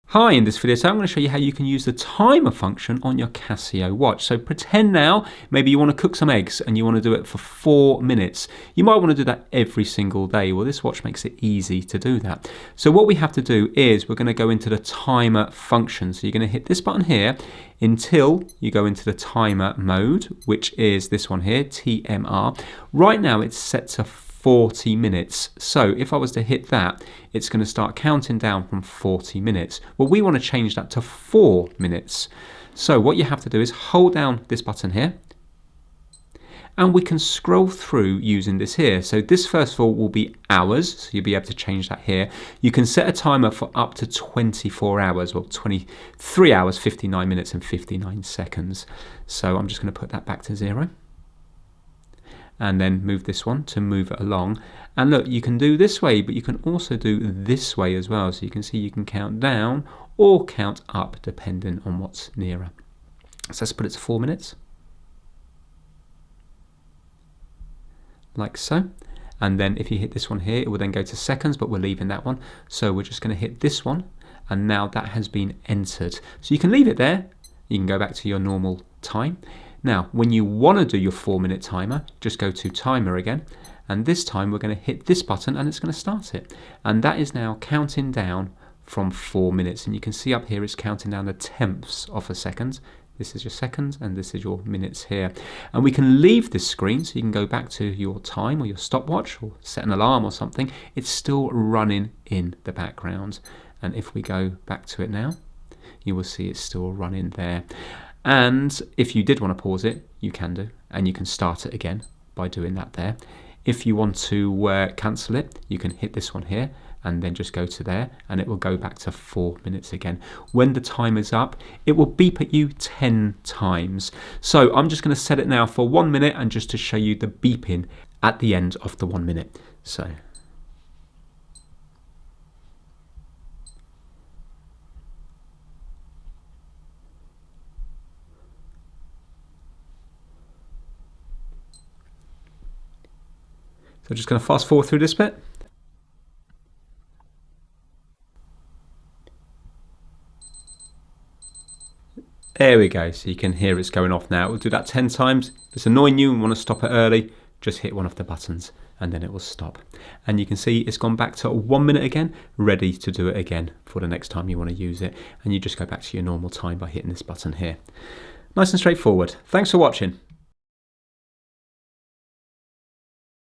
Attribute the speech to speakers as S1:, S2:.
S1: Hi, in this video, I'm going to show you how you can use the timer function on your Casio watch. So pretend now, maybe you want to cook some eggs and you want to do it for 4 minutes. You might want to do that every single day. Well, this watch makes it easy to do that. So what we have to do is we're going to go into the timer function. So you're going to hit this button here until you go into the timer mode, which is this one here, TMR. Right now it's set to 40 minutes. So if I was to hit that, it's going to start counting down from 40 minutes. Well, we want to change that to 4 minutes. So what you have to do is hold down this button here, and we can scroll through using this here. So this first of all will be hours, so you'll be able to change that here. You can set a timer for up to 24 hours, or 23 hours, 59 minutes and 59 seconds. So I'm just going to put that back to 0. And then move this one to move it along. And look, you can do this way, but you can also do this way as well. So you can see you can count down or count up depending on what's nearer. So let's put it to 4 minutes. Like so. And then if you hit this one here, it will then go to seconds, but we're leaving that one. So we're just going to hit this one, and now that has been entered. So you can leave it there. You can go back to your normal time. Now, when you want to do your 4-minute timer, just go to timer again, and this time we're going to hit this button and it's going to start it. And that is now counting down from 4 minutes. And you can see up here it's counting down the tenths of a second. This is your seconds and this is your minutes here. And we can leave this screen so you can go back to your time or your stopwatch or set an alarm or something. It's still running in the background. And if we go back to it now, you will see it's still running there. And if you did want to pause it, you can do, and you can start it again by doing that there. If you want to cancel it, you can hit this one here and then just go to there, and it will go back to 4 minutes again. When the time is up, it will beep at you 10 times. So I'm just going to set it now for 1 minute, and just to show you the beeping at the end of the 1 minute. So. So I'm just going to fast forward through this bit. There we go, so you can hear it's going off now. We'll do that 10 times. If it's annoying you and want to stop it early, just hit one of the buttons and then it will stop. And you can see it's gone back to 1 minute again, ready to do it again for the next time you want to use it. And you just go back to your normal time by hitting this button here. Nice and straightforward. Thanks for watching.